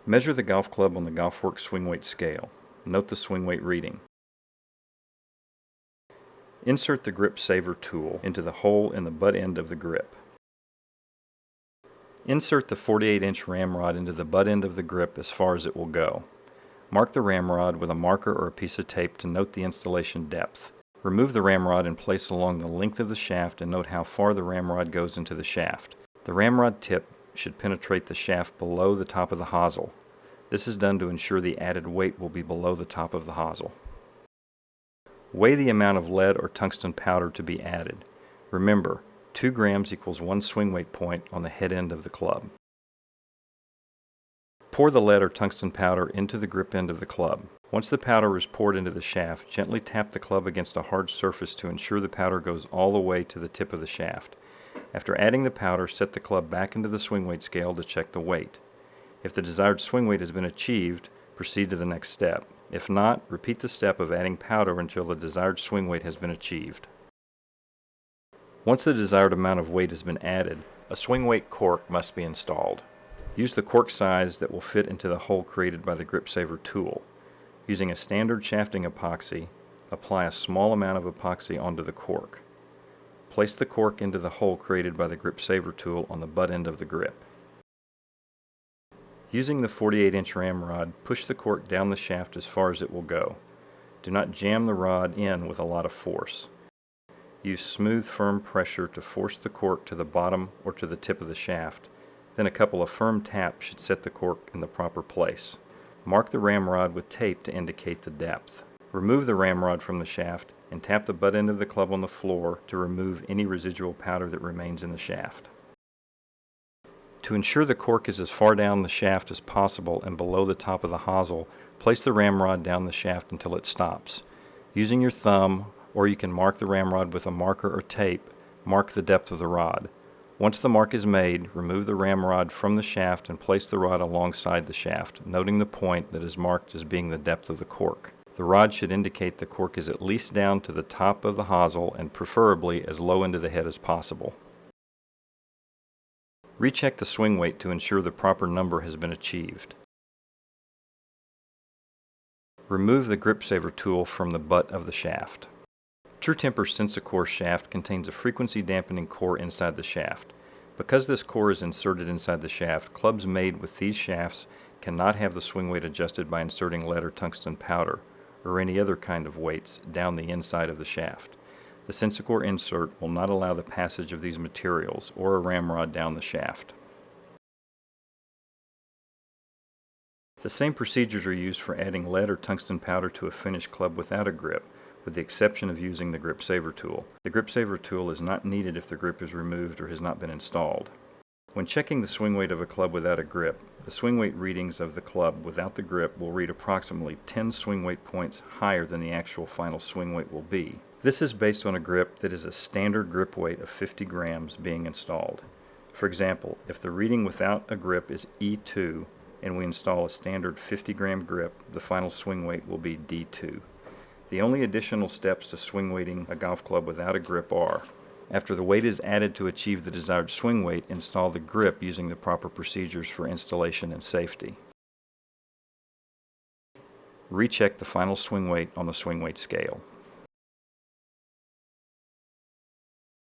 Measure the golf club on the GolfWorks swing weight scale. Note the swing weight reading. Insert the grip saver tool into the hole in the butt end of the grip. Insert the 48-inch ramrod into the butt end of the grip as far as it will go. Mark the ramrod with a marker or a piece of tape to note the installation depth. Remove the ramrod and place along the length of the shaft and note how far the ramrod goes into the shaft. The ramrod tip should penetrate the shaft below the top of the hosel. This is done to ensure the added weight will be below the top of the hosel. Weigh the amount of lead or tungsten powder to be added. Remember, 2 grams equals 1 swing weight point on the head end of the club. Pour the lead or tungsten powder into the grip end of the club. Once the powder is poured into the shaft, gently tap the club against a hard surface to ensure the powder goes all the way to the tip of the shaft. After adding the powder, set the club back into the swing weight scale to check the weight. If the desired swing weight has been achieved, proceed to the next step. If not, repeat the step of adding powder until the desired swing weight has been achieved. Once the desired amount of weight has been added, a swing weight cork must be installed. Use the cork size that will fit into the hole created by the grip saver tool. Using a standard shafting epoxy, apply a small amount of epoxy onto the cork. Place the cork into the hole created by the grip saver tool on the butt end of the grip. Using the 48-inch ramrod, push the cork down the shaft as far as it will go. Do not jam the rod in with a lot of force. Use smooth, firm pressure to force the cork to the bottom or to the tip of the shaft. Then a couple of firm taps should set the cork in the proper place. Mark the ramrod with tape to indicate the depth. Remove the ramrod from the shaft and tap the butt end of the club on the floor to remove any residual powder that remains in the shaft. To ensure the cork is as far down the shaft as possible and below the top of the hosel, place the ramrod down the shaft until it stops. Using your thumb, or you can mark the ramrod with a marker or tape, mark the depth of the rod. Once the mark is made, remove the ramrod from the shaft and place the rod alongside the shaft, noting the point that is marked as being the depth of the cork. The rod should indicate the cork is at least down to the top of the hosel and preferably as low into the head as possible. Recheck the swing weight to ensure the proper number has been achieved. Remove the grip saver tool from the butt of the shaft. True Temper Sensicore shaft contains a frequency dampening core inside the shaft. Because this core is inserted inside the shaft, clubs made with these shafts cannot have the swing weight adjusted by inserting lead or tungsten powder or any other kind of weights down the inside of the shaft. The Sensicore insert will not allow the passage of these materials or a ramrod down the shaft. The same procedures are used for adding lead or tungsten powder to a finished club without a grip, with the exception of using the grip saver tool. The grip saver tool is not needed if the grip is removed or has not been installed. When checking the swing weight of a club without a grip, the swing weight readings of the club without the grip will read approximately 10 swing weight points higher than the actual final swing weight will be. This is based on a grip that is a standard grip weight of 50 grams being installed. For example, if the reading without a grip is E2 and we install a standard 50-gram grip, the final swing weight will be D2. The only additional steps to swing weighting a golf club without a grip are: after the weight is added to achieve the desired swing weight, install the grip using the proper procedures for installation and safety. Recheck the final swing weight on the swing weight scale.